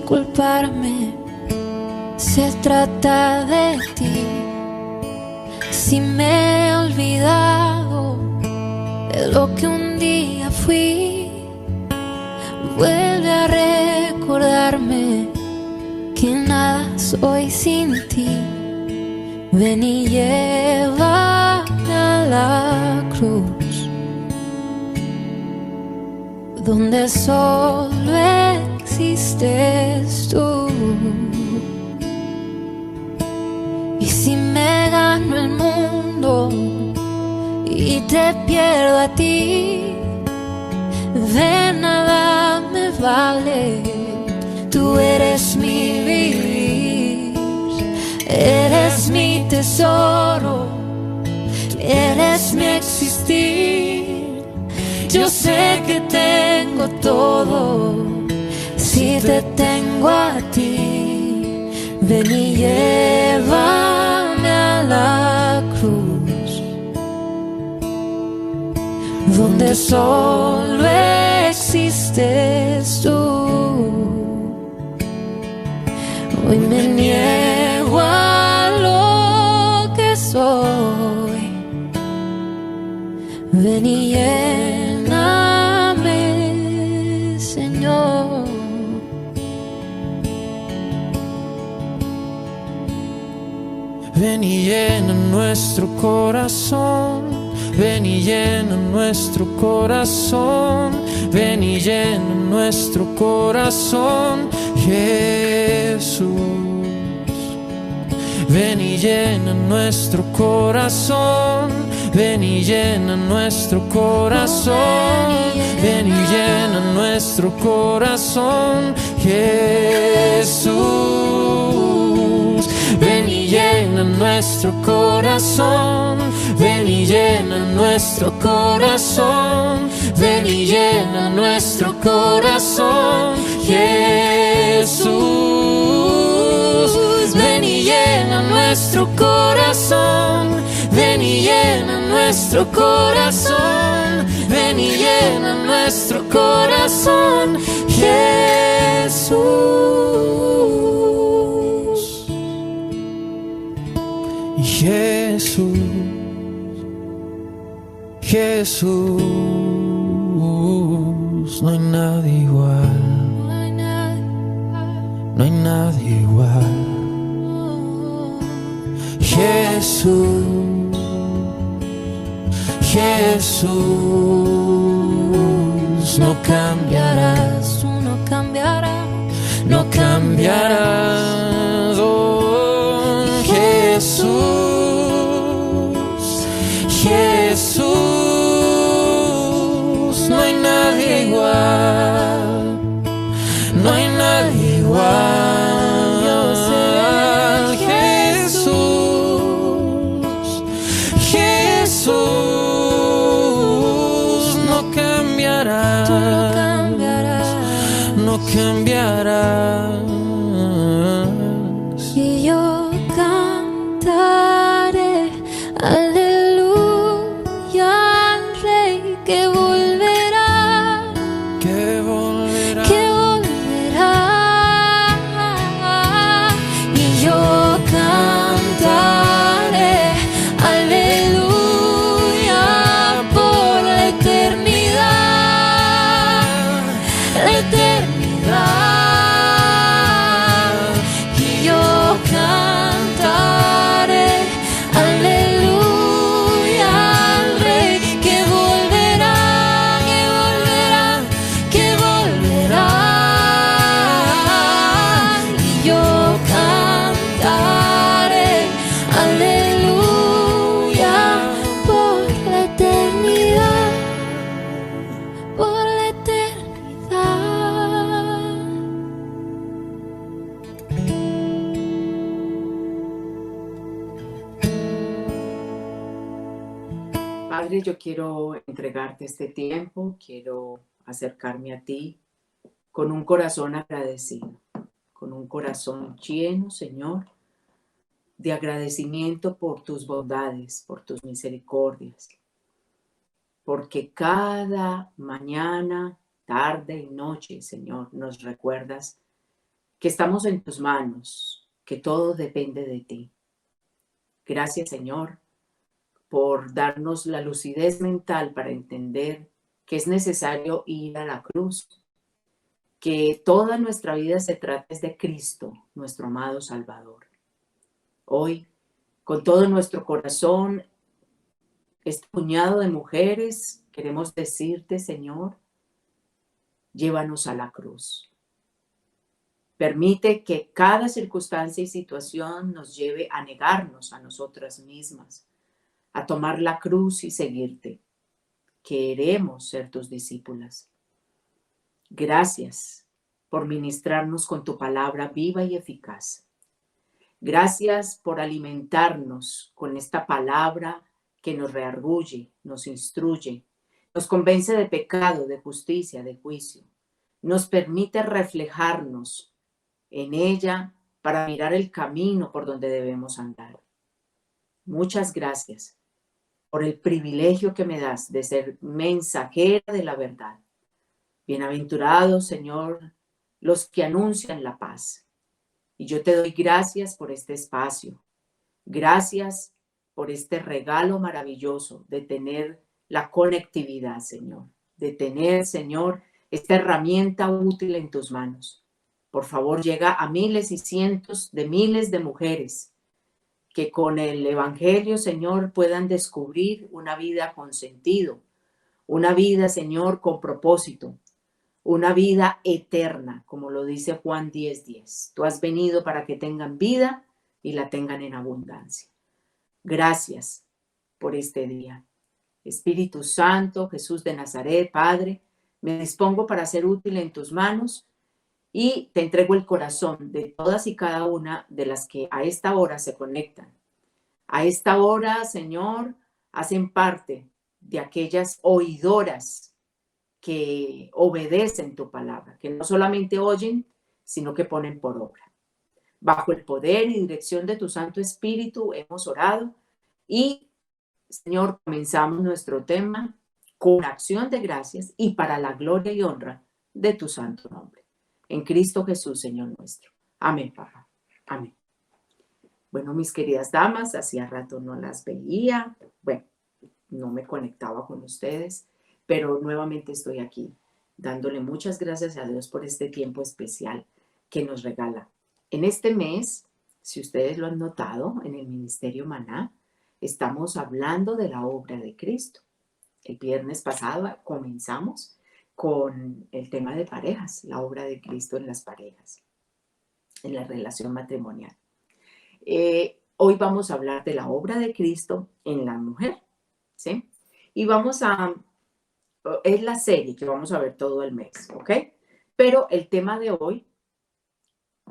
culparme. Se trata de ti. Si me he olvidado de lo que un día fui, vuelve a recordarme que nada soy sin ti. Ven y llévame a la cruz, donde solo existes tú. Y si me gano el mundo y te pierdo a ti, de nada me vale. Tú eres mi vivir, eres mi tesoro, eres mi existir. Yo sé que tengo todo si te tengo a ti. Ven y llévame a la cruz, donde solo existes tú. Hoy me niego a lo que soy. Ven y lléname, Señor. Ven y llena nuestro corazón, ven y llena nuestro corazón, ven y llena nuestro corazón, Jesús. Ven y llena nuestro corazón, ven y llena nuestro corazón, ven y llena nuestro corazón, Jesús. Ven y llena nuestro corazón, ven y llena nuestro corazón, ven y llena nuestro corazón, Jesús. Ven y llena nuestro corazón, ven y llena nuestro corazón, ven y llena nuestro corazón, Jesús. Jesús, Jesús, no hay nadie igual, no hay nadie igual. Jesús, Jesús, no cambiarás, Tú no cambiarás, no cambiarás, oh, Jesús, Jesús, no hay nadie igual, no hay nadie igual. Cambiarás. y yo cantaré aleluya al Rey que volverá, Que volverá, que volverá. Y yo cantaré aleluya por la eternidad, la eternidad. Y yo cantaré aleluya al Rey que volverá, que volverá, que volverá. Y yo cantaré aleluya por la eternidad, por la eternidad. Padre, yo quiero entregarte este tiempo, quiero acercarme a ti con un corazón agradecido, con un corazón lleno, Señor, de agradecimiento por tus bondades, por tus misericordias, porque cada mañana, tarde y noche, Señor, nos recuerdas que estamos en tus manos, que todo depende de ti. Gracias, Señor, por darnos la lucidez mental para entender que es necesario ir a la cruz, que toda nuestra vida se trata de Cristo, nuestro amado Salvador. Hoy, con todo nuestro corazón, este puñado de mujeres, queremos decirte, Señor, llévanos a la cruz. Permite que cada circunstancia y situación nos lleve a negarnos a nosotras mismas, a tomar la cruz y seguirte. Queremos ser tus discípulas. Gracias por ministrarnos con tu palabra viva y eficaz. Gracias por alimentarnos con esta palabra que nos reargulle, nos instruye, nos convence de pecado, de justicia, de juicio. Nos permite reflejarnos en ella para mirar el camino por donde debemos andar. Muchas gracias por el privilegio que me das de ser mensajera de la verdad. Bienaventurados, Señor, los que anuncian la paz. Y yo te doy gracias por este espacio. Gracias por este regalo maravilloso de tener la conectividad, Señor. De tener, Señor, esta herramienta útil en tus manos. Por favor, llega a miles y cientos de miles de mujeres que con el Evangelio, Señor, puedan descubrir una vida con sentido, una vida, Señor, con propósito, una vida eterna, como lo dice Juan 10:10. Tú has venido para que tengan vida y la tengan en abundancia. Gracias por este día. Espíritu Santo, Jesús de Nazaret, Padre, me dispongo para ser útil en tus manos y te entrego el corazón de todas y cada una de las que a esta hora se conectan. A esta hora, Señor, hacen parte de aquellas oidoras que obedecen tu palabra, que no solamente oyen, sino que ponen por obra. Bajo el poder y dirección de tu Santo Espíritu hemos orado y, Señor, comenzamos nuestro tema con acción de gracias y para la gloria y honra de tu santo nombre. En Cristo Jesús, Señor nuestro. Amén, Papá. Amén. Bueno, mis queridas damas, hacía rato no las veía. Bueno, no me conectaba con ustedes, pero nuevamente estoy aquí, dándole muchas gracias a Dios por este tiempo especial que nos regala. En este mes, si ustedes lo han notado, en el Ministerio Maná, estamos hablando de la obra de Cristo. El viernes pasado comenzamos con el tema de parejas, la obra de Cristo en las parejas, en la relación matrimonial. Hoy vamos a hablar de la obra de Cristo en la mujer, ¿sí? Y es la serie que vamos a ver todo el mes, ¿ok? Pero el tema de hoy,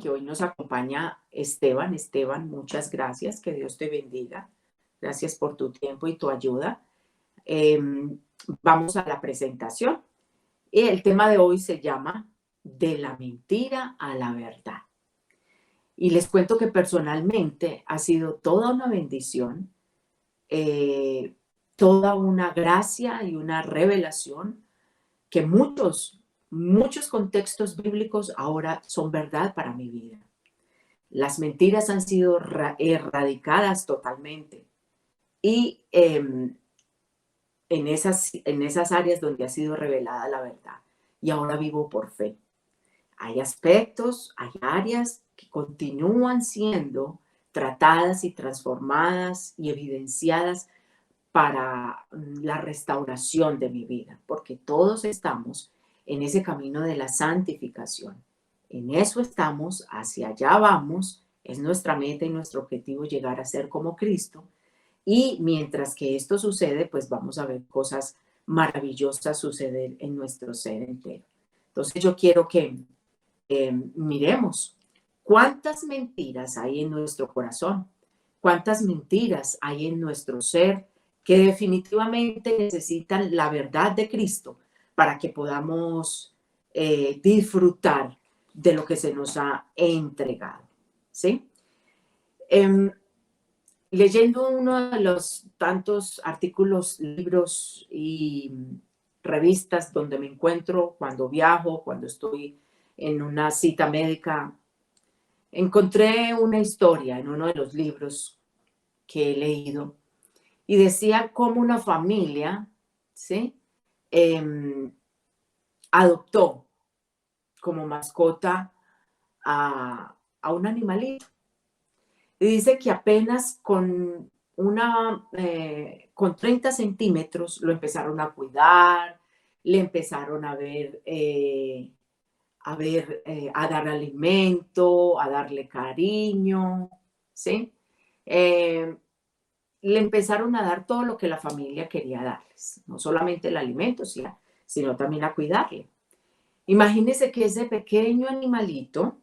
que hoy nos acompaña Esteban. Esteban, muchas gracias, que Dios te bendiga. Gracias por tu tiempo y tu ayuda. Vamos a la presentación. Y el tema de hoy se llama De la mentira a la verdad. Y les cuento que personalmente ha sido toda una bendición, toda una gracia y una revelación que muchos contextos bíblicos ahora son verdad para mi vida. Las mentiras han sido erradicadas totalmente. Y en esas áreas donde ha sido revelada la verdad. Y ahora vivo por fe. Hay aspectos, hay áreas que continúan siendo tratadas y transformadas y evidenciadas para la restauración de mi vida, porque todos estamos en ese camino de la santificación. En eso estamos, hacia allá vamos, es nuestra meta y nuestro objetivo llegar a ser como Cristo. Y mientras que esto sucede, pues vamos a ver cosas maravillosas suceder en nuestro ser entero. Entonces yo quiero que miremos cuántas mentiras hay en nuestro corazón, cuántas mentiras hay en nuestro ser que definitivamente necesitan la verdad de Cristo para que podamos disfrutar de lo que se nos ha entregado, ¿sí? Leyendo uno de los tantos artículos, libros y revistas donde me encuentro cuando viajo, cuando estoy en una cita médica encontré una historia en uno de los libros que he leído y decía cómo una familia, ¿sí? Adoptó como mascota a un animalito. Y dice que apenas con 30 centímetros lo empezaron a cuidar, le empezaron a dar alimento, a darle cariño, ¿sí? Le empezaron a dar todo lo que la familia quería darles, no solamente el alimento, sino también a cuidarle. Imagínense que ese pequeño animalito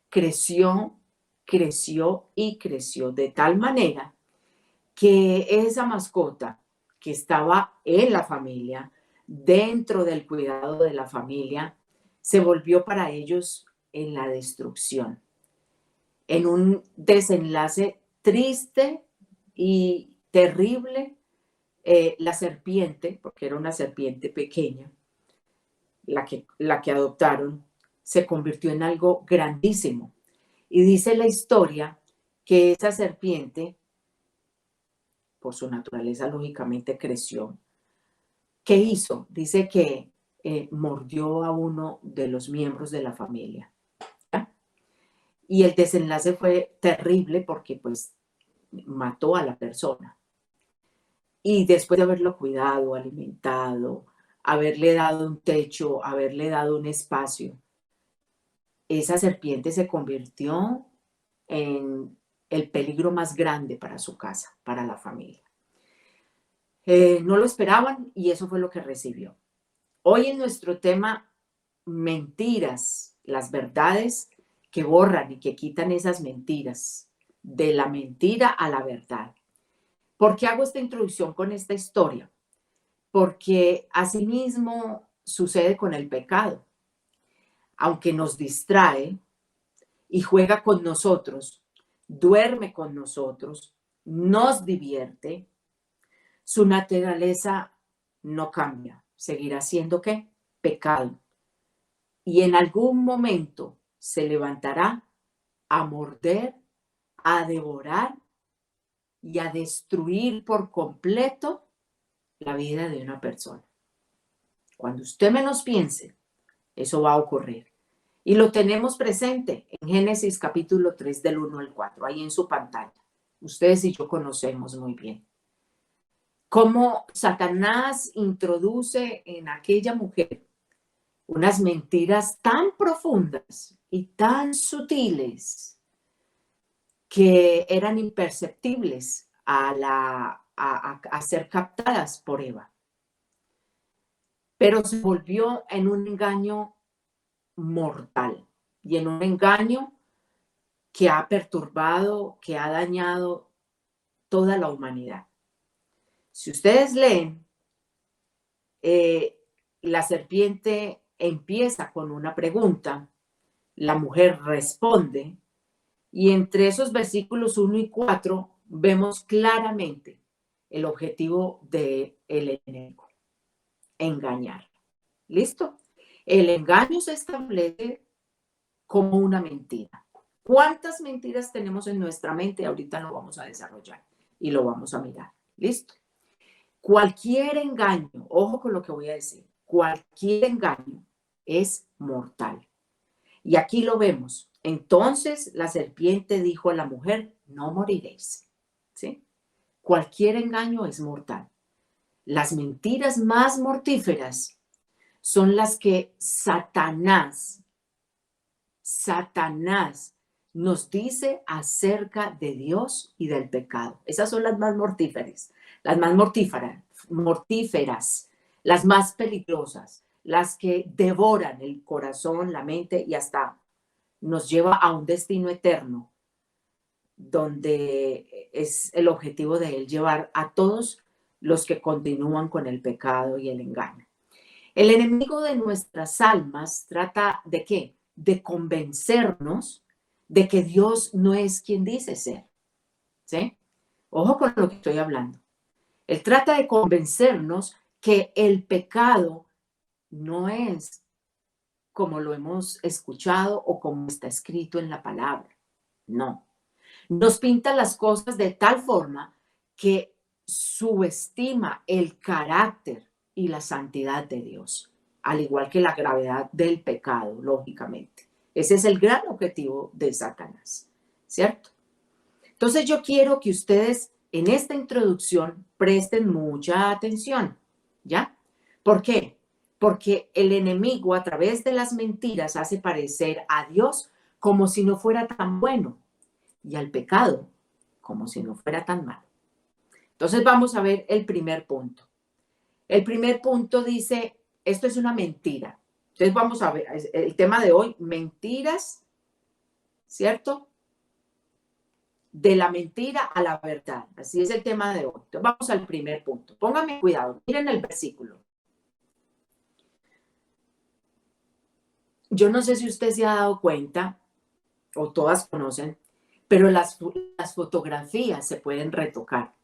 creció, creció y creció de tal manera que esa mascota que estaba en la familia, dentro del cuidado de la familia, se volvió para ellos en la destrucción, en un desenlace triste y terrible. La serpiente, porque era una serpiente pequeña, la que adoptaron, se convirtió en algo grandísimo. Y dice la historia que esa serpiente, por su naturaleza, lógicamente creció. ¿Qué hizo? Dice que mordió a uno de los miembros de la familia. ¿Ya? Y el desenlace fue terrible porque pues mató a la persona. Y después de haberlo cuidado, alimentado, haberle dado un techo, haberle dado un espacio, esa serpiente se convirtió en el peligro más grande para su casa, para la familia. No lo esperaban y eso fue lo que recibió. Hoy en nuestro tema, mentiras, las verdades que borran y que quitan esas mentiras, de la mentira a la verdad. ¿Por qué hago esta introducción con esta historia? Porque asimismo sucede con el pecado. Aunque nos distrae y juega con nosotros, duerme con nosotros, nos divierte, su naturaleza no cambia. Seguirá siendo ¿qué? Pecado. Y en algún momento se levantará a morder, a devorar y a destruir por completo la vida de una persona. Cuando usted menos piense, eso va a ocurrir. Y lo tenemos presente en Génesis capítulo 3 del 1 al 4, ahí en su pantalla. Ustedes y yo conocemos muy bien cómo Satanás introduce en aquella mujer unas mentiras tan profundas y tan sutiles que eran imperceptibles a ser captadas por Eva. Pero se volvió en un engaño mortal y en un engaño que ha perturbado, que ha dañado toda la humanidad. Si ustedes leen, la serpiente empieza con una pregunta, la mujer responde, y entre esos versículos 1 y 4 vemos claramente el objetivo del enemigo: engañar. ¿Listo? El engaño se establece como una mentira. ¿Cuántas mentiras tenemos en nuestra mente? Ahorita lo vamos a desarrollar y lo vamos a mirar. ¿Listo? Cualquier engaño, ojo con lo que voy a decir, cualquier engaño es mortal. Y aquí lo vemos. Entonces la serpiente dijo a la mujer: no moriréis. ¿Sí? Cualquier engaño es mortal. Las mentiras más mortíferas son las que Satanás nos dice acerca de Dios y del pecado. Esas son las más mortíferas, las más peligrosas, las que devoran el corazón, la mente y hasta nos lleva a un destino eterno, donde es el objetivo de él llevar a todos los que continúan con el pecado y el engaño. El enemigo de nuestras almas trata ¿de qué? De convencernos de que Dios no es quien dice ser. ¿Sí? Ojo con lo que estoy hablando. Él trata de convencernos que el pecado no es como lo hemos escuchado o como está escrito en la palabra. No. Nos pinta las cosas de tal forma que subestima el carácter y la santidad de Dios, al igual que la gravedad del pecado, lógicamente. Ese es el gran objetivo de Satanás, ¿cierto? Entonces yo quiero que ustedes en esta introducción presten mucha atención, ¿ya? ¿Por qué? Porque el enemigo a través de las mentiras hace parecer a Dios como si no fuera tan bueno y al pecado como si no fuera tan malo. Entonces vamos a ver el primer punto. El primer punto dice, esto es una mentira. Entonces vamos a ver el tema de hoy, mentiras, ¿cierto? De la mentira a la verdad. Así es el tema de hoy. Entonces vamos al primer punto. Pónganme cuidado, miren el versículo. Yo no sé si usted se ha dado cuenta, o todas conocen, pero las fotografías se pueden retocar.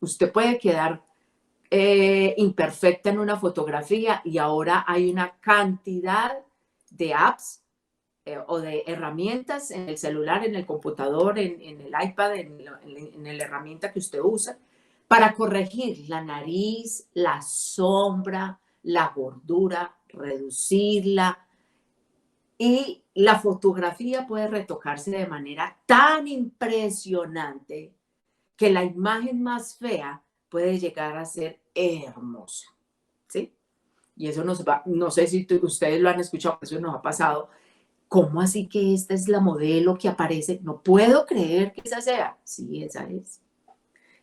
Usted puede quedar imperfecta en una fotografía y ahora hay una cantidad de apps o de herramientas en el celular, en el computador, en el iPad, en la herramienta que usted usa para corregir la nariz, la sombra, la gordura, reducirla. Y la fotografía puede retocarse de manera tan impresionante que la imagen más fea puede llegar a ser hermosa, ¿sí? Y eso nos va, no sé si ustedes lo han escuchado, eso nos ha pasado. ¿Cómo así que esta es la modelo que aparece? No puedo creer que esa sea. Sí, esa es.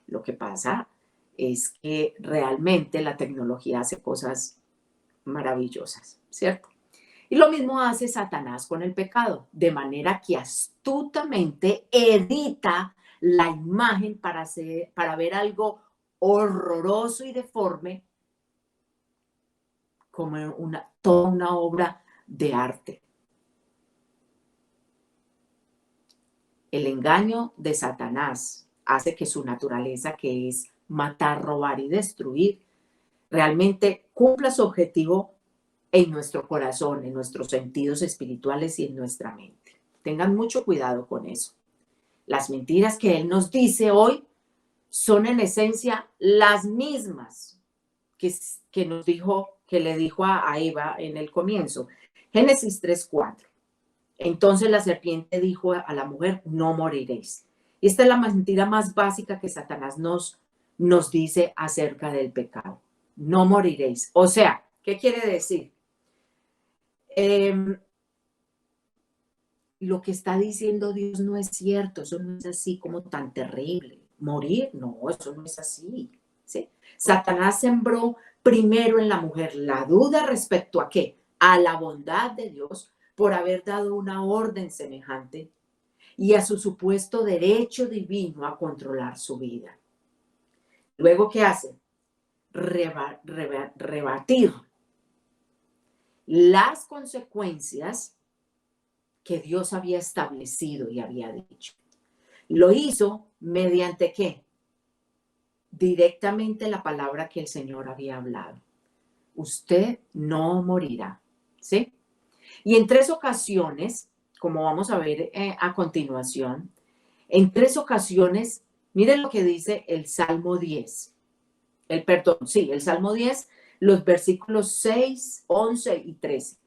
Lo que pasa es que realmente la tecnología hace cosas maravillosas, ¿cierto? Y lo mismo hace Satanás con el pecado, de manera que astutamente edita la imagen para ver algo horroroso y deforme como toda una obra de arte. El engaño de Satanás hace que su naturaleza, que es matar, robar y destruir, realmente cumpla su objetivo en nuestro corazón, en nuestros sentidos espirituales y en nuestra mente. Tengan mucho cuidado con eso. Las mentiras que él nos dice hoy son en esencia las mismas que nos dijo, que le dijo a Eva en el comienzo. Génesis 3:4. Entonces la serpiente dijo a la mujer, no moriréis. Y esta es la mentira más básica que Satanás nos dice acerca del pecado. No moriréis. O sea, ¿qué quiere decir? Lo que está diciendo Dios no es cierto, eso no es así como tan terrible. Morir, no, eso no es así, ¿sí? Satanás sembró primero en la mujer la duda respecto a qué, a la bondad de Dios por haber dado una orden semejante y a su supuesto derecho divino a controlar su vida. Luego, ¿qué hace? Rebatir las consecuencias que Dios había establecido y había dicho. Lo hizo mediante ¿qué? Directamente la palabra que el Señor había hablado. Usted no morirá, ¿sí? Y en 3 ocasiones, como vamos a ver a continuación, en 3 ocasiones, miren lo que dice el Salmo 10. El Salmo 10, los versículos 6, 11 y 13.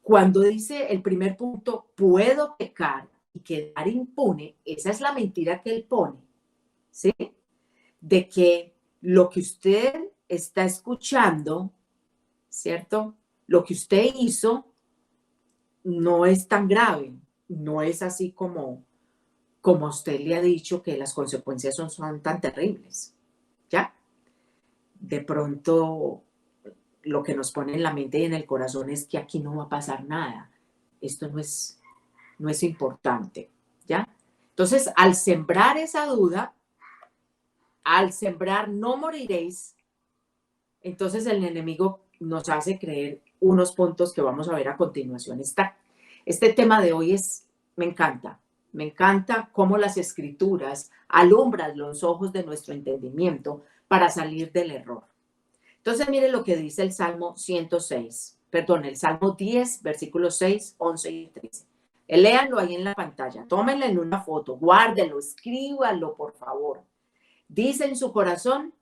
Cuando dice el primer punto, puedo pecar y quedar impune, esa es la mentira que él pone, ¿sí? De que lo que usted está escuchando, ¿cierto? Lo que usted hizo no es tan grave, no es así como usted le ha dicho que las consecuencias son tan terribles, ¿ya? De pronto lo que nos pone en la mente y en el corazón es que aquí no va a pasar nada. Esto no es importante, ¿ya? Entonces, al sembrar esa duda, al sembrar no moriréis, entonces el enemigo nos hace creer unos puntos que vamos a ver a continuación. Este tema de hoy me encanta cómo las escrituras alumbran los ojos de nuestro entendimiento para salir del error. Entonces, mire lo que dice el Salmo 106, perdón, el Salmo 10, versículos 6, 11 y 13. Léanlo ahí en la pantalla, tómenle en una foto, guárdenlo, escríbanlo, por favor. Dice en su corazón,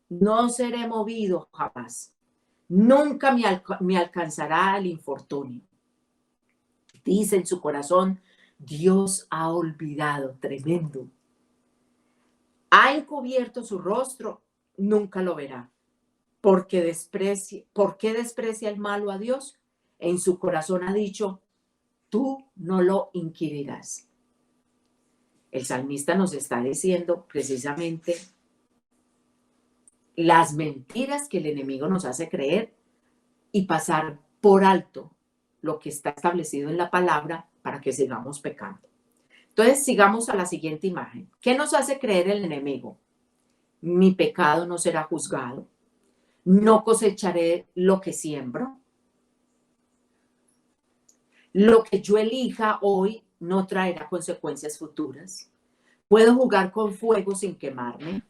no seré movido jamás. Nunca me alcanzará el infortunio. Dice en su corazón, Dios ha olvidado, tremendo. Ha encubierto su rostro, nunca lo verá. ¿Por qué desprecia el malo a Dios? En su corazón ha dicho, tú no lo inquirirás. El salmista nos está diciendo precisamente las mentiras que el enemigo nos hace creer y pasar por alto lo que está establecido en la palabra para que sigamos pecando. Entonces, sigamos a la siguiente imagen. ¿Qué nos hace creer el enemigo? Mi pecado no será juzgado. No cosecharé lo que siembro. Lo que yo elija hoy no traerá consecuencias futuras. Puedo jugar con fuego sin quemarme.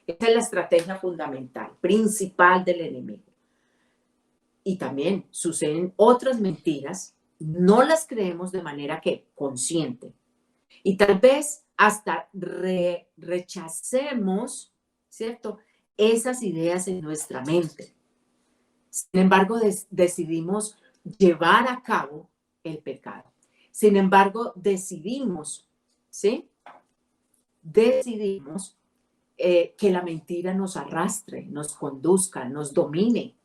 Esa es la estrategia fundamental, principal del enemigo. Y también suceden otras mentiras, no las creemos de manera que consciente. Y tal vez hasta rechacemos, ¿cierto?, esas ideas en nuestra mente. Sin embargo, decidimos llevar a cabo el pecado. Sin embargo, decidimos, ¿sí? Decidimos que la mentira nos arrastre, nos conduzca, nos domine,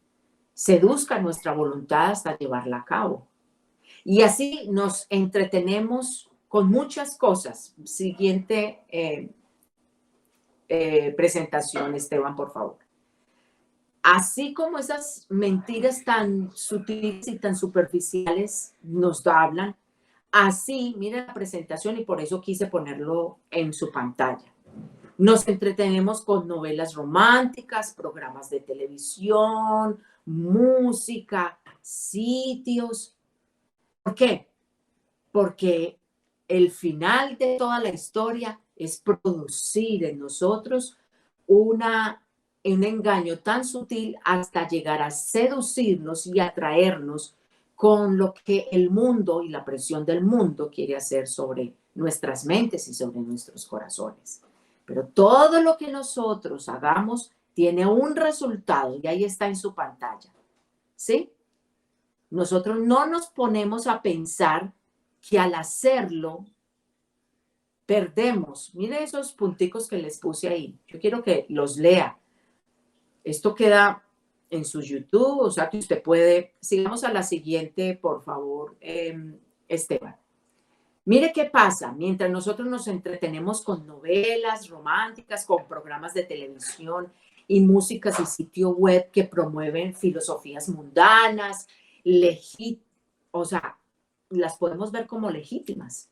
seduzca nuestra voluntad hasta llevarla a cabo. Y así nos entretenemos con muchas cosas. Siguiente presentación, Esteban, por favor. Así como esas mentiras tan sutiles y tan superficiales nos hablan, así, mire la presentación y por eso quise ponerlo en su pantalla. Nos entretenemos con novelas románticas, programas de televisión, música, sitios. ¿Por qué? Porque el final de toda la historia es producir en nosotros un engaño tan sutil hasta llegar a seducirnos y atraernos con lo que el mundo y la presión del mundo quiere hacer sobre nuestras mentes y sobre nuestros corazones. Pero todo lo que nosotros hagamos tiene un resultado y ahí está en su pantalla, ¿sí? Nosotros no nos ponemos a pensar que al hacerlo perdemos. Mire esos punticos que les puse ahí. Yo quiero que los lea. Esto queda en su YouTube, o sea que usted puede. Sigamos a la siguiente, por favor, Esteban. Mire qué pasa mientras nosotros nos entretenemos con novelas románticas, con programas de televisión y músicas y sitio web que promueven filosofías mundanas, o sea, las podemos ver como legítimas,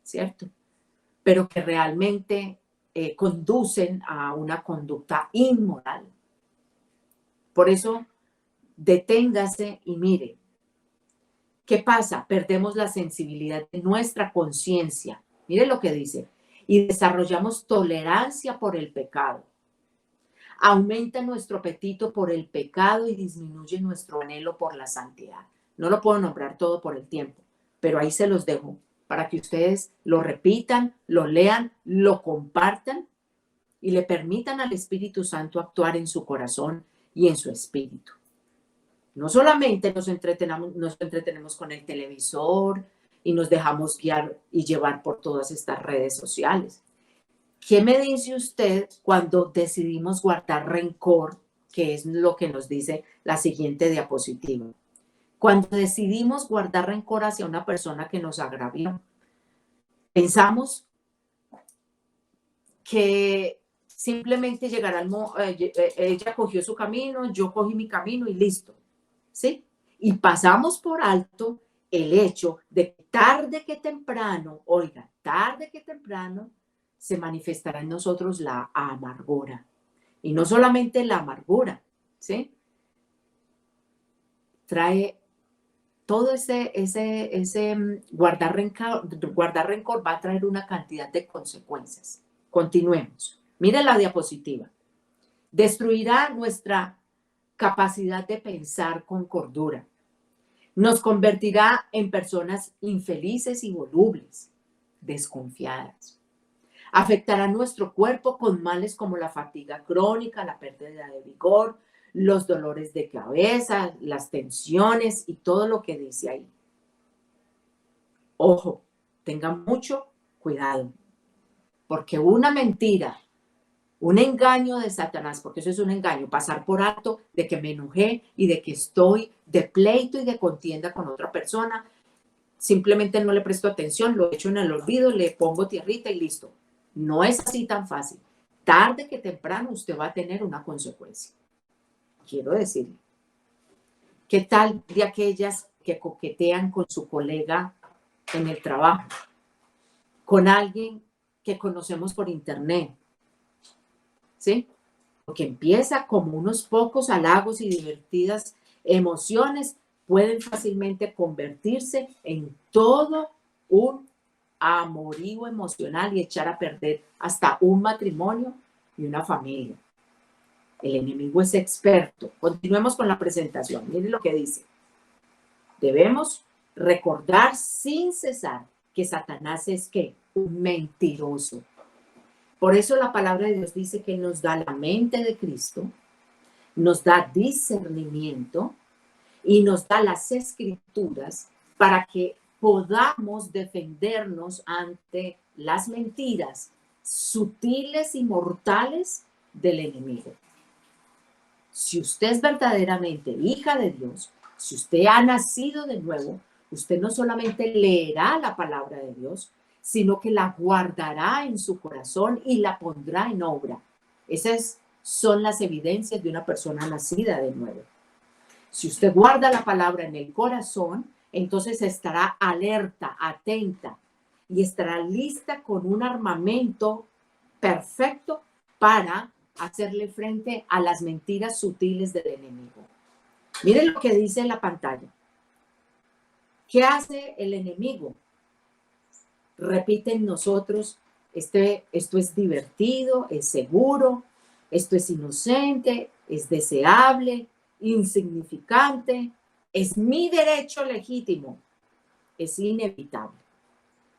¿cierto? Pero que realmente conducen a una conducta inmoral. Por eso, deténgase y mire. ¿Qué pasa? Perdemos la sensibilidad de nuestra conciencia. Mire lo que dice. Y desarrollamos tolerancia por el pecado. Aumenta nuestro apetito por el pecado y disminuye nuestro anhelo por la santidad. No lo puedo nombrar todo por el tiempo, pero ahí se los dejo para que ustedes lo repitan, lo lean, lo compartan y le permitan al Espíritu Santo actuar en su corazón y en su espíritu. No solamente nos entretenemos con el televisor y nos dejamos guiar y llevar por todas estas redes sociales. ¿Qué me dice usted cuando decidimos guardar rencor, que es lo que nos dice la siguiente diapositiva? Cuando decidimos guardar rencor hacia una persona que nos agravió, pensamos que simplemente llegará ella cogió su camino, yo cogí mi camino y listo. ¿Sí? Y pasamos por alto el hecho de que tarde que temprano, oiga, tarde que temprano se manifestará en nosotros la amargura. Y no solamente la amargura, ¿sí? Trae todo ese guardar rencor va a traer una cantidad de consecuencias. Continuemos. Mire la diapositiva. Destruirá nuestra capacidad de pensar con cordura. Nos convertirá en personas infelices y volubles, desconfiadas. Afectará nuestro cuerpo con males como la fatiga crónica, la pérdida de vigor, los dolores de cabeza, las tensiones y todo lo que dice ahí. Ojo, tengan mucho cuidado, porque una mentira, un engaño de Satanás, porque eso es un engaño, pasar por alto de que me enojé y de que estoy de pleito y de contienda con otra persona, simplemente no le presto atención, lo echo en el olvido, le pongo tierrita y listo. No es así tan fácil. Tarde que temprano usted va a tener una consecuencia. Quiero decirle, ¿qué tal de aquellas que coquetean con su colega en el trabajo, con alguien que conocemos por internet? ¿Sí? Porque empieza como unos pocos halagos y divertidas emociones pueden fácilmente convertirse en todo un amorío emocional y echar a perder hasta un matrimonio y una familia. El enemigo es experto. Continuemos con la presentación. Miren lo que dice. Debemos recordar sin cesar que Satanás es ¿qué? Un mentiroso. Por eso la palabra de Dios dice que nos da la mente de Cristo, nos da discernimiento y nos da las escrituras para que podamos defendernos ante las mentiras sutiles y mortales del enemigo. Si usted es verdaderamente hija de Dios, si usted ha nacido de nuevo, usted no solamente leerá la palabra de Dios, sino que la guardará en su corazón y la pondrá en obra. Esas son las evidencias de una persona nacida de nuevo. Si usted guarda la palabra en el corazón, entonces estará alerta, atenta y estará lista con un armamento perfecto para hacerle frente a las mentiras sutiles del enemigo. Miren lo que dice en la pantalla. ¿Qué hace el enemigo? Repite en nosotros, esto es divertido, es seguro, esto es inocente, es deseable, insignificante, es mi derecho legítimo, es inevitable.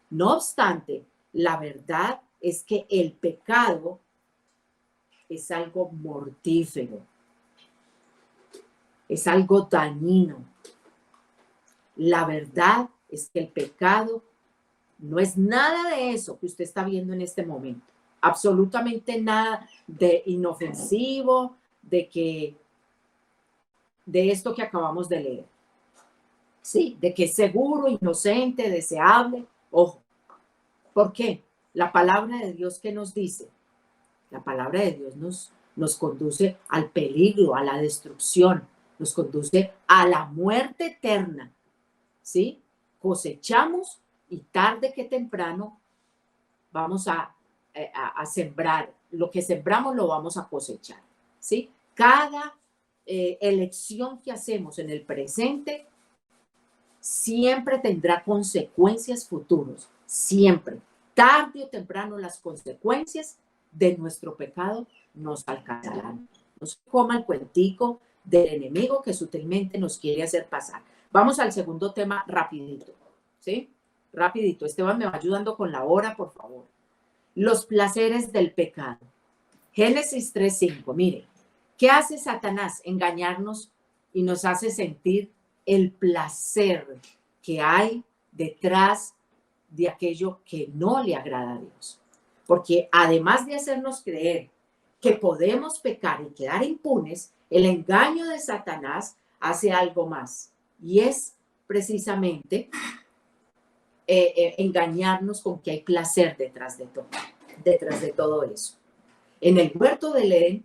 No obstante, la verdad es que el pecado es algo mortífero, es algo dañino. La verdad es que el pecado no es nada de eso que usted está viendo en este momento. Absolutamente nada de inofensivo, de esto que acabamos de leer. Sí, de que es seguro, inocente, deseable. Ojo. ¿Por qué? La palabra de Dios, ¿qué nos dice? La palabra de Dios nos conduce al peligro, a la destrucción, nos conduce a la muerte eterna. ¿Sí? Cosechamos y tarde que temprano vamos a sembrar. Lo que sembramos lo vamos a cosechar. ¿Sí? Cada elección que hacemos en el presente siempre tendrá consecuencias futuras. Siempre. Tarde o temprano las consecuencias de nuestro pecado nos alcanzarán. No se coma el cuentico del enemigo que sutilmente nos quiere hacer pasar. Vamos al segundo tema rapidito, ¿sí? Rapidito. Esteban me va ayudando con la hora, por favor. Los placeres del pecado. Génesis 3:5. Mire, ¿qué hace Satanás? Engañarnos y nos hace sentir el placer que hay detrás de aquello que no le agrada a Dios. Porque además de hacernos creer que podemos pecar y quedar impunes, el engaño de Satanás hace algo más. Y es precisamente engañarnos con que hay placer detrás de todo eso. En el huerto del Edén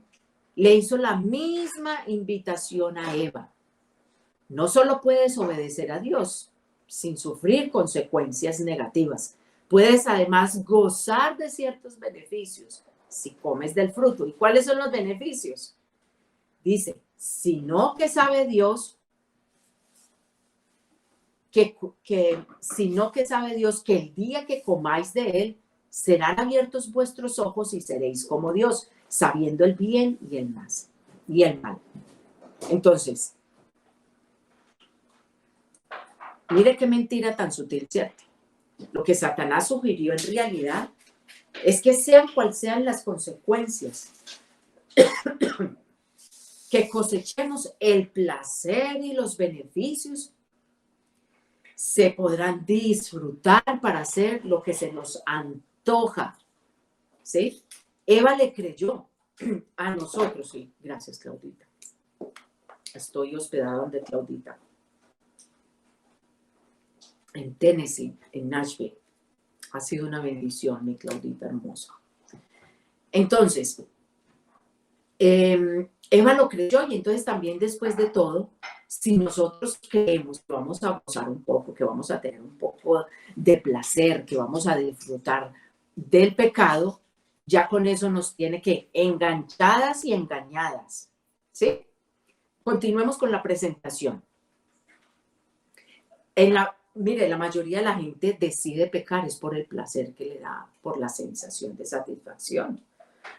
le hizo la misma invitación a Eva. No solo puedes obedecer a Dios sin sufrir consecuencias negativas, puedes además gozar de ciertos beneficios si comes del fruto. ¿Y cuáles son los beneficios? Dice, sino que sabe Dios sino que sabe Dios que el día que comáis de él, serán abiertos vuestros ojos y seréis como Dios, sabiendo el bien y el mal. Entonces, mire qué mentira tan sutil, ¿cierto? Lo que Satanás sugirió en realidad es que sean cuales sean las consecuencias, que cosechemos el placer y los beneficios, se podrán disfrutar para hacer lo que se nos antoja, ¿sí? Eva le creyó a nosotros, sí, gracias Claudita. Estoy hospedada donde Claudita, en Tennessee, en Nashville. Ha sido una bendición, mi Claudita hermosa. Entonces, Eva lo creyó y entonces también después de todo, si nosotros creemos que vamos a gozar un poco, que vamos a tener un poco de placer, que vamos a disfrutar del pecado, ya con eso nos tiene que enganchadas y engañadas, ¿sí? Continuemos con la presentación. Mire, la mayoría de la gente decide pecar es por el placer que le da, por la sensación de satisfacción.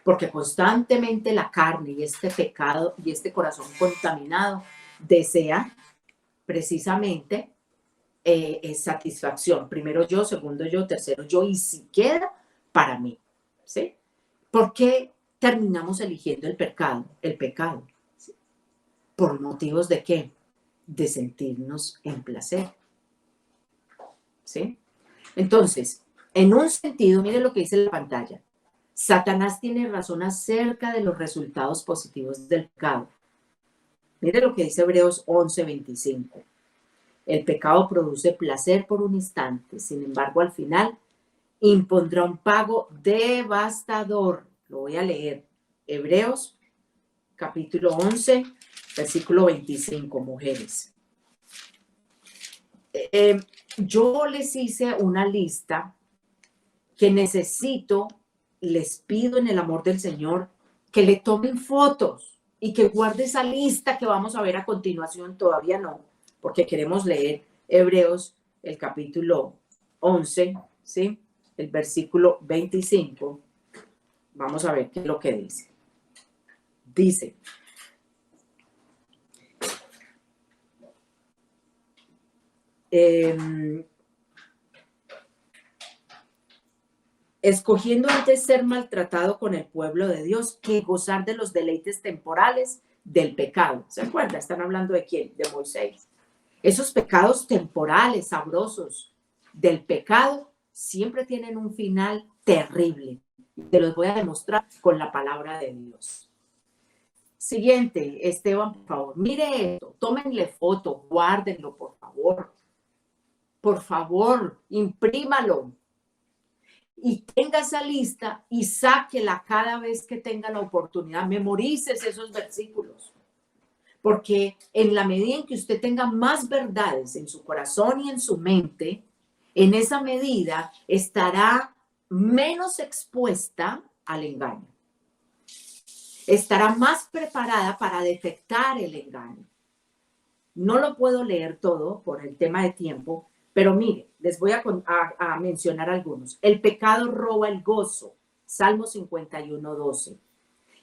Porque constantemente la carne y este pecado y este corazón contaminado desea precisamente satisfacción. Primero yo, segundo yo, tercero yo y si queda para mí. ¿Sí? ¿Por qué terminamos eligiendo el pecado? ¿Sí? ¿Por motivos de qué? De sentirnos en placer. ¿Sí? Entonces, en un sentido, mire lo que dice la pantalla. Satanás tiene razón acerca de los resultados positivos del pecado. Mire lo que dice Hebreos 11:25. El pecado produce placer por un instante, sin embargo, al final impondrá un pago devastador. Lo voy a leer. Hebreos, capítulo 11, versículo 25, mujeres. Yo les hice una lista que necesito. Les pido en el amor del Señor que le tomen fotos y que guarde esa lista que vamos a ver a continuación. Todavía no, porque queremos leer Hebreos, el capítulo 11, ¿sí? El versículo 25. Vamos a ver qué es lo que dice. Dice, escogiendo antes ser maltratado con el pueblo de Dios que gozar de los deleites temporales del pecado. ¿Se acuerda? Están hablando de quién? De Moisés. Esos pecados temporales, sabrosos del pecado, siempre tienen un final terrible. Te los voy a demostrar con la palabra de Dios. Siguiente, Esteban, por favor. Mire esto, tómenle foto, guárdenlo, por favor. Por favor, imprímalo. Y tenga esa lista y sáquela cada vez que tenga la oportunidad. Memorices esos versículos. Porque en la medida en que usted tenga más verdades en su corazón y en su mente, en esa medida estará menos expuesta al engaño. Estará más preparada para detectar el engaño. No lo puedo leer todo por el tema de tiempo, pero mire, les voy a mencionar algunos. El pecado roba el gozo, Salmo 51:12.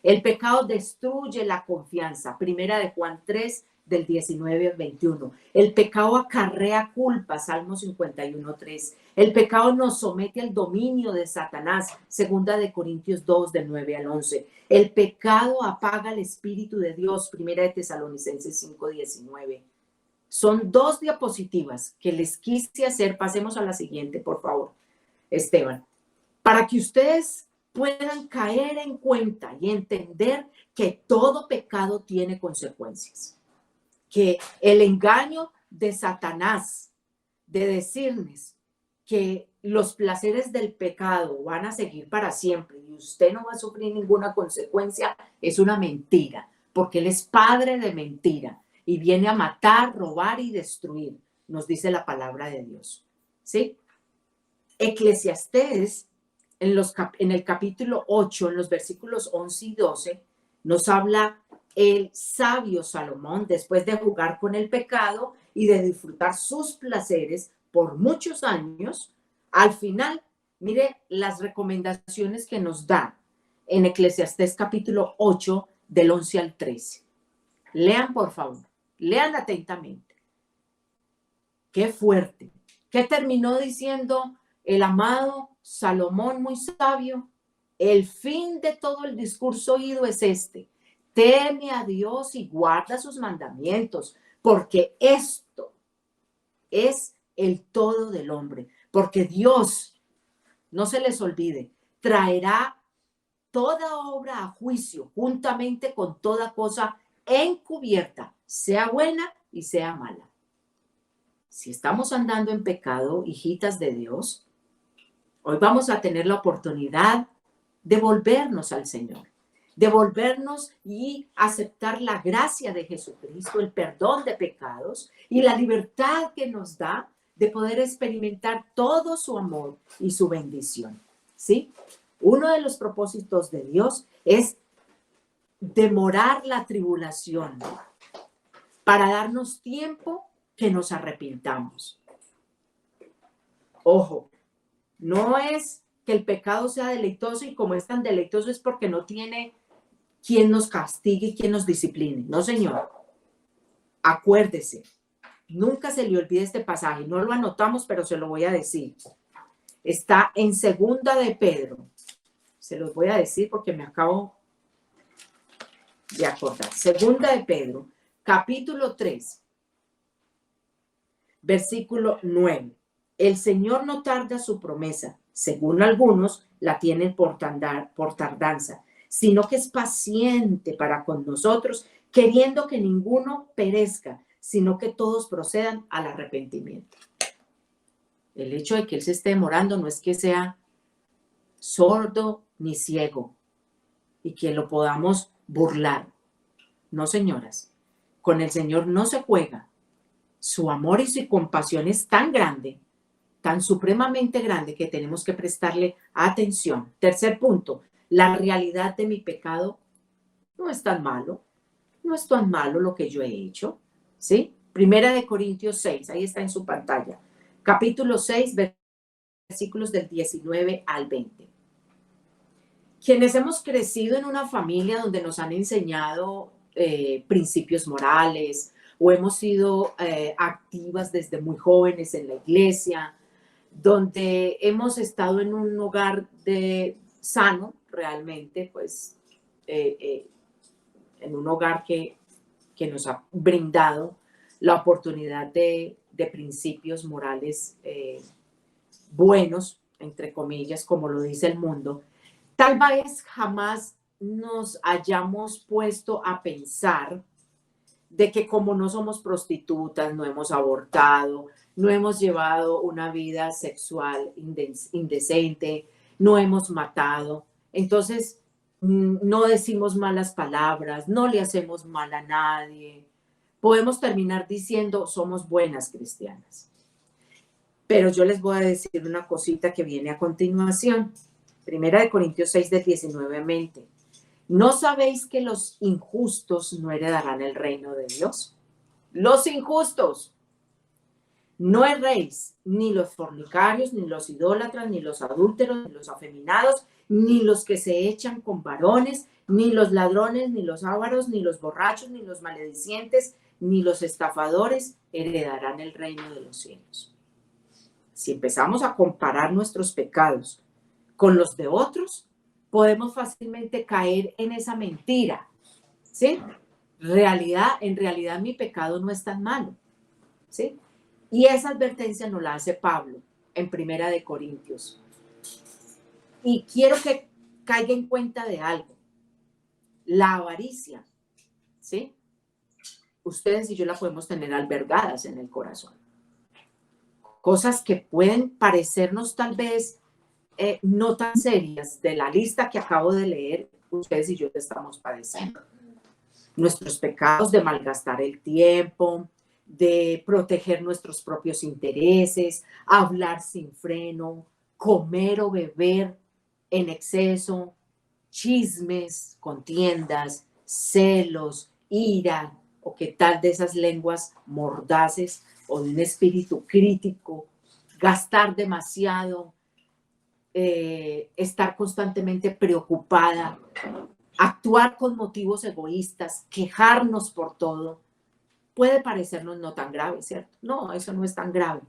El pecado destruye la confianza, Primera de Juan 3, del 19 al 21. El pecado acarrea culpa, Salmo 51:3. El pecado nos somete al dominio de Satanás, Segunda de Corintios 2, del 9 al 11. El pecado apaga el Espíritu de Dios, Primera de Tesalonicenses 5:19. Son 2 diapositivas que les quise hacer. Pasemos a la siguiente, por favor, Esteban. Para que ustedes puedan caer en cuenta y entender que todo pecado tiene consecuencias. Que el engaño de Satanás de decirles que los placeres del pecado van a seguir para siempre y usted no va a sufrir ninguna consecuencia es una mentira, porque él es padre de mentira. Y viene a matar, robar y destruir, nos dice la palabra de Dios. ¿Sí? Eclesiastés, en el capítulo 8, en los versículos 11 y 12, nos habla el sabio Salomón, después de jugar con el pecado y de disfrutar sus placeres por muchos años, al final, mire las recomendaciones que nos da en Eclesiastés capítulo 8, del 11 al 13. Lean, por favor. Lean atentamente. Qué fuerte. ¿Qué terminó diciendo el amado Salomón, muy sabio? El fin de todo el discurso oído es este: teme a Dios y guarda sus mandamientos, porque esto es el todo del hombre. Porque Dios, no se les olvide, traerá toda obra a juicio, juntamente con toda cosa encubierta, sea buena y sea mala. Si estamos andando en pecado, hijitas de Dios, hoy vamos a tener la oportunidad de volvernos al Señor, de volvernos y aceptar la gracia de Jesucristo, el perdón de pecados y la libertad que nos da de poder experimentar todo su amor y su bendición. ¿Sí? Uno de los propósitos de Dios es demorar la tribulación para darnos tiempo que nos arrepintamos. Ojo, no es que el pecado sea deleitoso y como es tan deleitoso es porque no tiene quien nos castigue y quien nos discipline. No, señor. Acuérdese, nunca se le olvide este pasaje. No lo anotamos, pero se lo voy a decir. Está en Segunda de Pedro. Se los voy a decir porque me acabo de acordar. Segunda de Pedro, capítulo 3, versículo 9. El Señor no tarda su promesa, según algunos la tienen por tardanza, sino que es paciente para con nosotros, queriendo que ninguno perezca, sino que todos procedan al arrepentimiento. El hecho de que Él se esté demorando no es que sea sordo ni ciego y que lo podamos burlar. No, señoras, con el Señor no se juega. Su amor y su compasión es tan grande, tan supremamente grande, que tenemos que prestarle atención. Tercer punto, la realidad de mi pecado no es tan malo. No es tan malo lo que yo he hecho, ¿sí? Primera de Corintios 6, ahí está en su pantalla. Capítulo 6, versículos del 19 al 20. Quienes hemos crecido en una familia donde nos han enseñado principios morales o hemos sido activas desde muy jóvenes en la iglesia, donde hemos estado en un hogar sano realmente, pues en un hogar que nos ha brindado la oportunidad de principios morales buenos, entre comillas, como lo dice el mundo, tal vez jamás nos hayamos puesto a pensar de que como no somos prostitutas, no hemos abortado, no hemos llevado una vida sexual indecente, no hemos matado, entonces no decimos malas palabras, no le hacemos mal a nadie. Podemos terminar diciendo somos buenas cristianas. Pero yo les voy a decir una cosita que viene a continuación. Primera de Corintios 6, del 19 a 20. ¿No sabéis que los injustos no heredarán el reino de Dios? Los injustos. No erréis, ni los fornicarios, ni los idólatras, ni los adúlteros, ni los afeminados, ni los que se echan con varones, ni los ladrones, ni los ávaros, ni los borrachos, ni los maledicientes, ni los estafadores heredarán el reino de los cielos. Si empezamos a comparar nuestros pecados con los de otros, podemos fácilmente caer en esa mentira, ¿sí? En realidad mi pecado no es tan malo, ¿sí? Y esa advertencia nos la hace Pablo en Primera de Corintios. Y quiero que caiga en cuenta de algo. La avaricia, ¿sí? Ustedes y yo la podemos tener albergadas en el corazón. Cosas que pueden parecernos tal vez no tan serias de la lista que acabo de leer, ustedes y yo estamos padeciendo. Nuestros pecados de malgastar el tiempo, de proteger nuestros propios intereses, hablar sin freno, comer o beber en exceso, chismes, contiendas, celos, ira, o qué tal de esas lenguas mordaces o de un espíritu crítico, gastar demasiado, estar constantemente preocupada actuar con motivos egoístas, quejarnos por todo, puede parecernos no tan grave, ¿cierto? No, eso no es tan grave.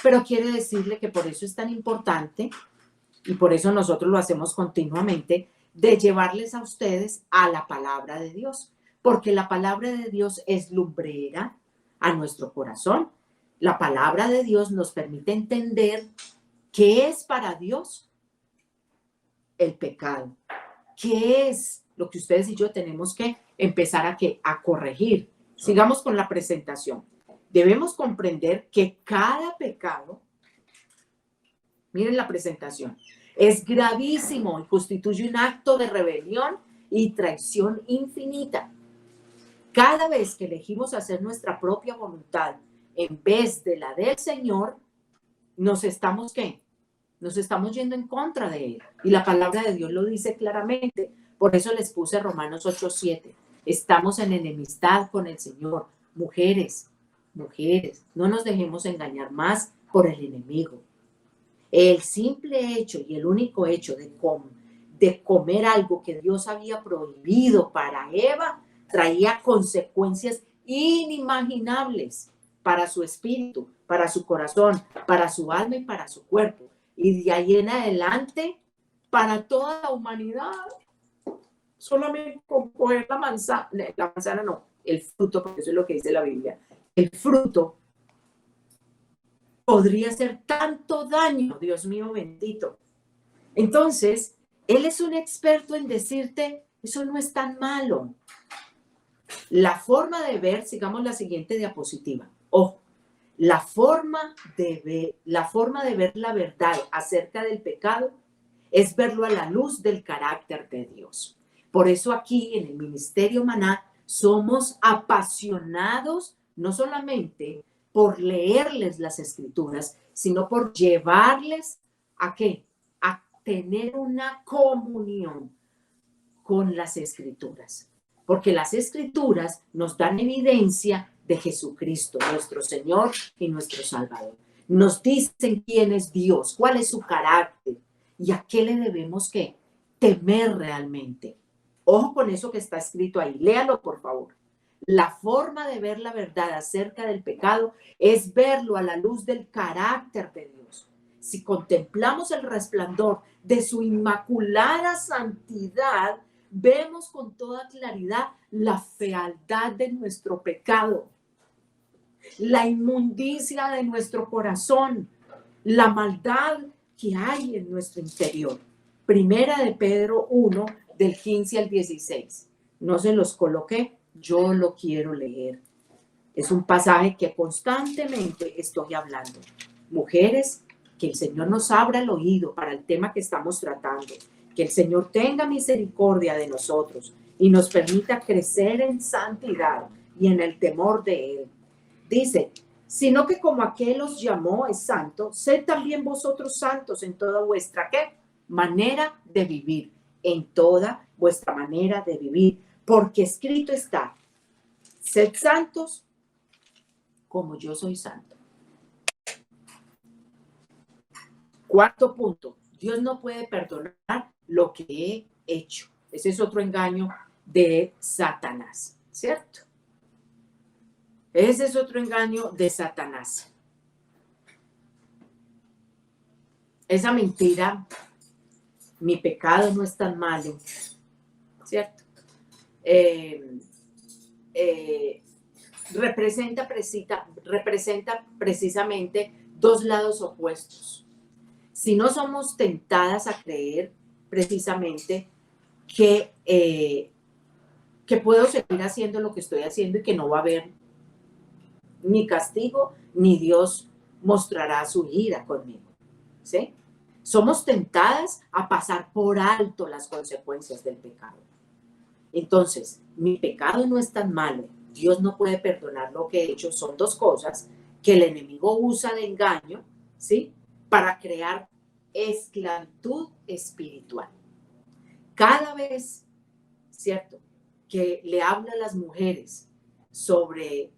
Pero quiere decirle que por eso es tan importante, y por eso nosotros lo hacemos continuamente, de llevarles a ustedes a la palabra de Dios. Porque la palabra de Dios es lumbrera a nuestro corazón. La palabra de Dios nos permite entender qué es para Dios el pecado. ¿Qué es lo que ustedes y yo tenemos que empezar a corregir? Sigamos con la presentación. Debemos comprender que cada pecado, miren la presentación, es gravísimo y constituye un acto de rebelión y traición infinita. Cada vez que elegimos hacer nuestra propia voluntad en vez de la del Señor, nos estamos, ¿qué? Nos estamos yendo en contra de Él. Y la palabra de Dios lo dice claramente. Por eso les puse Romanos 8:7. Estamos en enemistad con el Señor. Mujeres, no nos dejemos engañar más por el enemigo. El simple hecho y el único hecho de comer algo que Dios había prohibido para Eva traía consecuencias inimaginables para su espíritu, para su corazón, para su alma y para su cuerpo. Y de ahí en adelante, para toda la humanidad, solamente con coger la manzana no, el fruto, porque eso es lo que dice la Biblia, el fruto podría hacer tanto daño, Dios mío bendito. Entonces, Él es un experto en decirte, eso no es tan malo. La forma de ver, sigamos la siguiente diapositiva. Ojo, la forma de ver la verdad acerca del pecado es verlo a la luz del carácter de Dios. Por eso aquí en el Ministerio Maná somos apasionados no solamente por leerles las Escrituras, sino por llevarles ¿a qué? A tener una comunión con las Escrituras. Porque las Escrituras nos dan evidencia de Jesucristo, nuestro Señor y nuestro Salvador. Nos dicen quién es Dios, cuál es su carácter y a qué le debemos ¿qué? Temer realmente. Ojo con eso que está escrito ahí. Léalo, por favor. La forma de ver la verdad acerca del pecado es verlo a la luz del carácter de Dios. Si contemplamos el resplandor de su inmaculada santidad, vemos con toda claridad la fealdad de nuestro pecado, la inmundicia de nuestro corazón, la maldad que hay en nuestro interior. Primera de Pedro 1, del 15 al 16. No se los coloqué, yo lo quiero leer. Es un pasaje que constantemente estoy hablando. Mujeres, que el Señor nos abra el oído para el tema que estamos tratando. Que el Señor tenga misericordia de nosotros y nos permita crecer en santidad y en el temor de Él. Dice, sino que como aquel os llamó es santo, sed también vosotros santos en toda vuestra ¿qué? Manera de vivir, en toda vuestra manera de vivir, porque escrito está, sed santos como yo soy santo. Cuarto punto, Dios no puede perdonar lo que he hecho. Ese es otro engaño de Satanás, ¿cierto? Ese es otro engaño de Satanás. Esa mentira, mi pecado no es tan malo, ¿cierto? Representa precisamente dos lados opuestos. Si no somos tentadas a creer precisamente que puedo seguir haciendo lo que estoy haciendo y que no va a haber ni castigo, ni Dios mostrará su ira conmigo, ¿sí? Somos tentadas a pasar por alto las consecuencias del pecado. Entonces, mi pecado no es tan malo, Dios no puede perdonar lo que he hecho, son dos cosas que el enemigo usa de engaño, ¿sí? Para crear esclavitud espiritual. Cada vez, ¿cierto?, que le habla a las mujeres sobre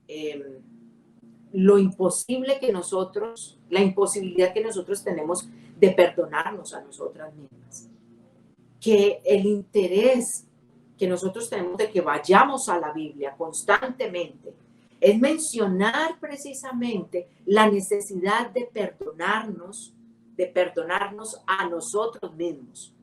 lo imposible que nosotros, la imposibilidad que nosotros tenemos de perdonarnos a nosotras mismas, que el interés que nosotros tenemos de que vayamos a la Biblia constantemente es mencionar precisamente la necesidad de perdonarnos a nosotros mismos,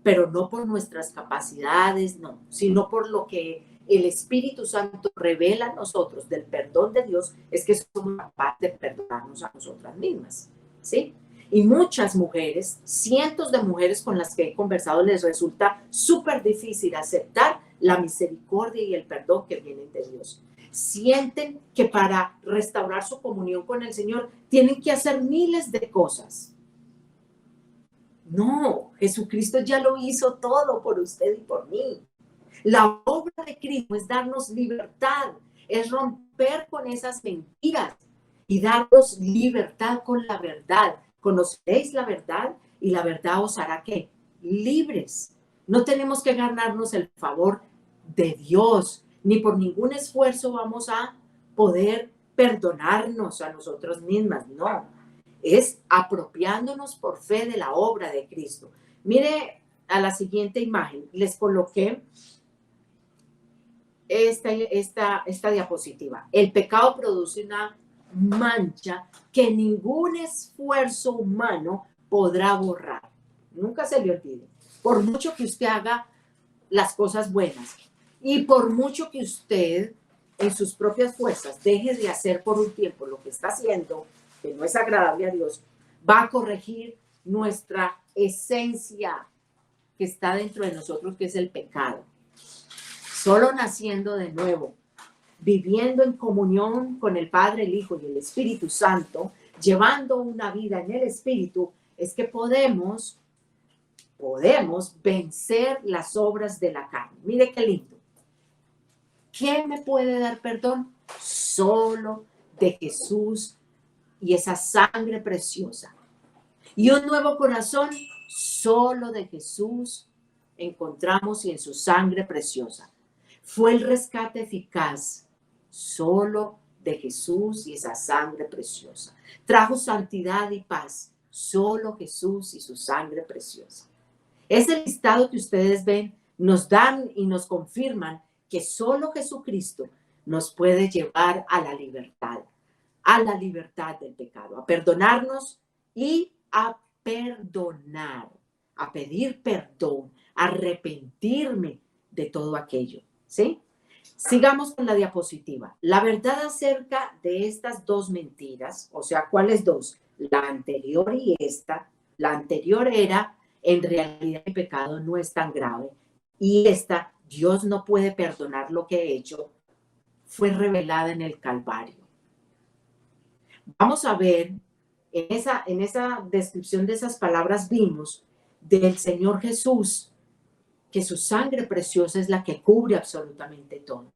pero no por nuestras capacidades, no, sino por lo que el Espíritu Santo revela a nosotros del perdón de Dios, es que somos capaces de perdonarnos a nosotras mismas, ¿sí? Y muchas mujeres, cientos de mujeres con las que he conversado, les resulta súper difícil aceptar la misericordia y el perdón que vienen de Dios. Sienten que para restaurar su comunión con el Señor tienen que hacer miles de cosas. No, Jesucristo ya lo hizo todo por usted y por mí. La obra de Cristo es darnos libertad, es romper con esas mentiras y darnos libertad con la verdad. Conoceréis la verdad y la verdad os hará ¿qué? Libres. No tenemos que ganarnos el favor de Dios, ni por ningún esfuerzo vamos a poder perdonarnos a nosotros mismas, no. Es apropiándonos por fe de la obra de Cristo. Mire a la siguiente imagen, les coloqué esta diapositiva. El pecado produce una mancha que ningún esfuerzo humano podrá borrar. Nunca se le olvide. Por mucho que usted haga las cosas buenas y por mucho que usted en sus propias fuerzas deje de hacer por un tiempo lo que está haciendo, que no es agradable a Dios, va a corregir nuestra esencia que está dentro de nosotros, que es el pecado. Solo naciendo de nuevo, viviendo en comunión con el Padre, el Hijo y el Espíritu Santo, llevando una vida en el Espíritu, es que podemos vencer las obras de la carne. Mire qué lindo. ¿Qué me puede dar perdón? Solo de Jesús y esa sangre preciosa. Y un nuevo corazón, solo de Jesús encontramos y en su sangre preciosa. Fue el rescate eficaz, solo de Jesús y esa sangre preciosa. Trajo santidad y paz, solo Jesús y su sangre preciosa. Ese listado que ustedes ven nos dan y nos confirman que solo Jesucristo nos puede llevar a la libertad del pecado, a perdonarnos y a perdonar, a pedir perdón, a arrepentirme de todo aquello, ¿sí? Sigamos con la diapositiva. La verdad acerca de estas dos mentiras, o sea, ¿cuáles dos? La anterior y esta. La anterior era, en realidad el pecado no es tan grave, y esta, Dios no puede perdonar lo que he hecho, fue revelada en el Calvario. Vamos a ver, en esa descripción de esas palabras vimos del Señor Jesús, que su sangre preciosa es la que cubre absolutamente todo.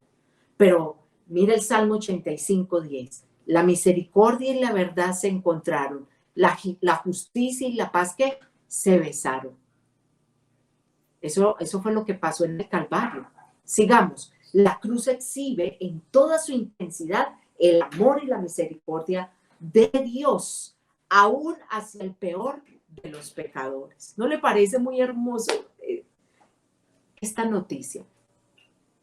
Pero mira el Salmo 85:10. La misericordia y la verdad se encontraron. La justicia y la paz que se besaron. Eso fue lo que pasó en el Calvario. Sigamos. La cruz exhibe en toda su intensidad el amor y la misericordia de Dios, aún hacia el peor de los pecadores. ¿No le parece muy hermoso esta noticia?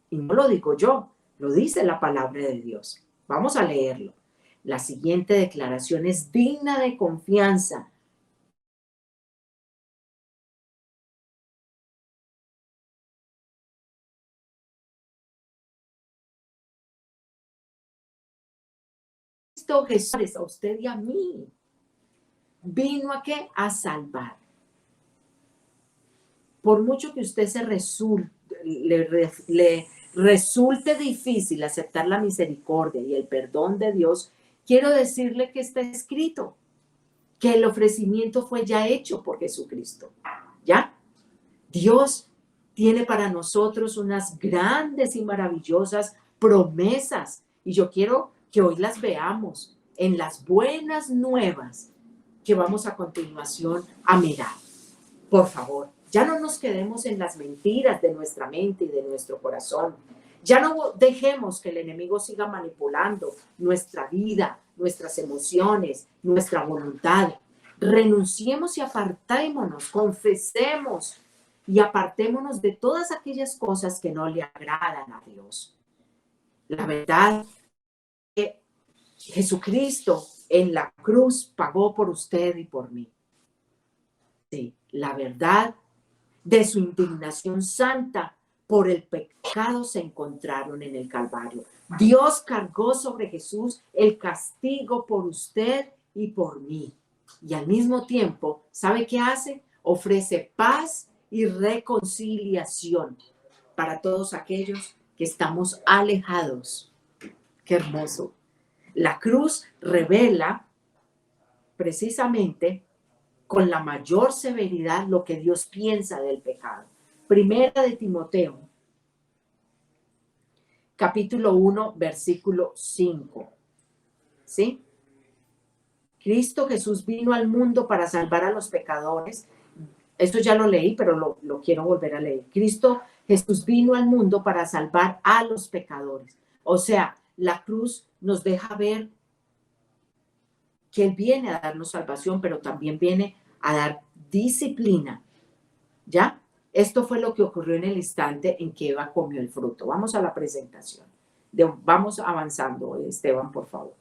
Y no lo digo yo, lo dice la palabra de Dios. Vamos a leerlo. La siguiente declaración es digna de confianza. Jesús, a usted y a mí, vino a ¿qué? A salvar. Por mucho que usted le resulte difícil aceptar la misericordia y el perdón de Dios, quiero decirle que está escrito, que el ofrecimiento fue ya hecho por Jesucristo. ¿Ya? Dios tiene para nosotros unas grandes y maravillosas promesas, y yo quiero que hoy las veamos en las buenas nuevas que vamos a continuación a mirar. Por favor, ya no nos quedemos en las mentiras de nuestra mente y de nuestro corazón. Ya no dejemos que el enemigo siga manipulando nuestra vida, nuestras emociones, nuestra voluntad. Renunciemos y apartémonos, confesemos y apartémonos de todas aquellas cosas que no le agradan a Dios. La verdad es que Jesucristo en la cruz pagó por usted y por mí. Sí, la verdad de su indignación santa por el pecado se encontraron en el Calvario. Dios cargó sobre Jesús el castigo por usted y por mí. Y al mismo tiempo, ¿sabe qué hace? Ofrece paz y reconciliación para todos aquellos que estamos alejados. Qué hermoso. La cruz revela precisamente con la mayor severidad lo que Dios piensa del pecado. Primera de Timoteo, capítulo 1, versículo 5. ¿Sí? Cristo Jesús vino al mundo para salvar a los pecadores. Esto ya lo leí, pero lo quiero volver a leer. Cristo Jesús vino al mundo para salvar a los pecadores. O sea, la cruz nos deja ver que Él viene a darnos salvación, pero también viene a dar disciplina. ¿Ya? Esto fue lo que ocurrió en el instante en que Eva comió el fruto. Vamos a la presentación. Vamos avanzando, Esteban, por favor.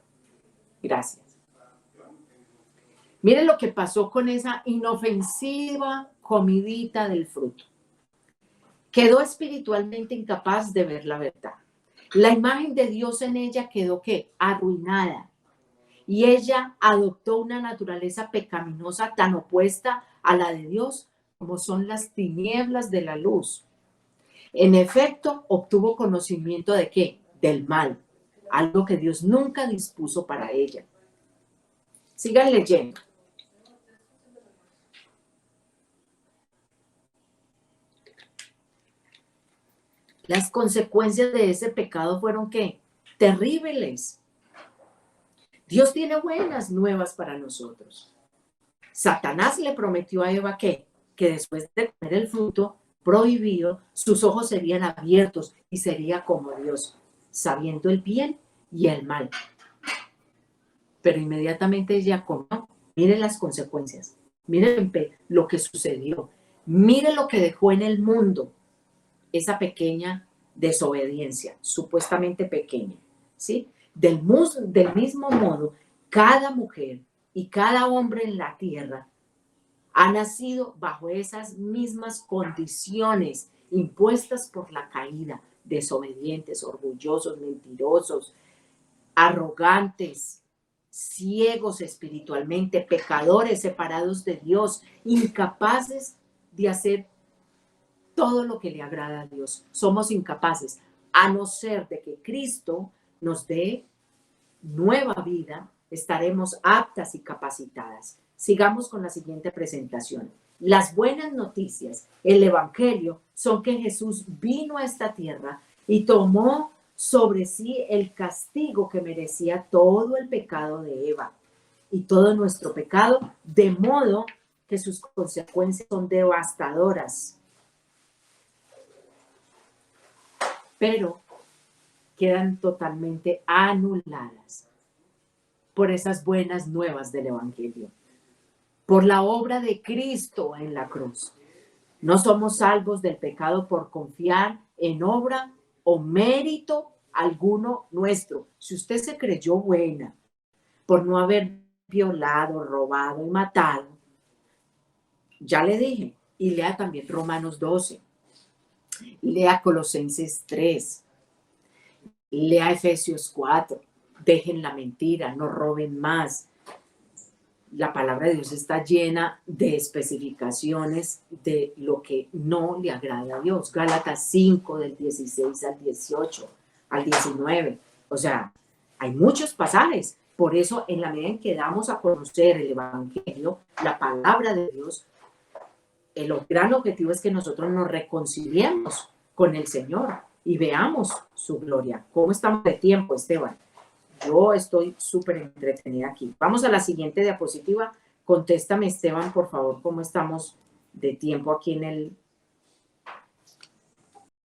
Gracias. Miren lo que pasó con esa inofensiva comidita del fruto. Quedó espiritualmente incapaz de ver la verdad. La imagen de Dios en ella quedó, ¿qué? Arruinada. Y ella adoptó una naturaleza pecaminosa tan opuesta a la de Dios como son las tinieblas de la luz. En efecto, obtuvo conocimiento de ¿qué? Del mal, algo que Dios nunca dispuso para ella. Sigan leyendo. Las consecuencias de ese pecado fueron ¿qué? Terribles. Dios tiene buenas nuevas para nosotros. Satanás le prometió a Eva ¿qué? Que después de comer el fruto prohibido, sus ojos serían abiertos y sería como Dios, sabiendo el bien y el mal. Pero inmediatamente ella comió. Mire las consecuencias. Mire lo que sucedió. Mire lo que dejó en el mundo esa pequeña desobediencia, supuestamente pequeña, ¿sí? Del mismo modo, cada mujer y cada hombre en la tierra ha nacido bajo esas mismas condiciones impuestas por la caída, desobedientes, orgullosos, mentirosos, arrogantes, ciegos espiritualmente, pecadores, separados de Dios, incapaces de hacer todo lo que le agrada a Dios. Somos incapaces, a no ser de que Cristo nos dé nueva vida, estaremos aptas y capacitadas. Sigamos con la siguiente presentación. Las buenas noticias, el Evangelio, son que Jesús vino a esta tierra y tomó sobre sí el castigo que merecía todo el pecado de Eva y todo nuestro pecado, de modo que sus consecuencias son devastadoras. Pero quedan totalmente anuladas por esas buenas nuevas del Evangelio, por la obra de Cristo en la cruz. No somos salvos del pecado por confiar en obra o mérito alguno nuestro. Si usted se creyó buena por no haber violado, robado y matado, ya le dije, y lea también Romanos 12. Lea Colosenses 3, lea Efesios 4, dejen la mentira, no roben más. La palabra de Dios está llena de especificaciones de lo que no le agrada a Dios. Gálatas 5, del 16 al 18, al 19. O sea, hay muchos pasajes. Por eso, en la medida en que damos a conocer el Evangelio, la palabra de Dios, el gran objetivo es que nosotros nos reconciliemos con el Señor y veamos su gloria. ¿Cómo estamos de tiempo, Esteban? Yo estoy súper entretenida aquí. Vamos a la siguiente diapositiva. Contéstame, Esteban, por favor, ¿cómo estamos de tiempo aquí en el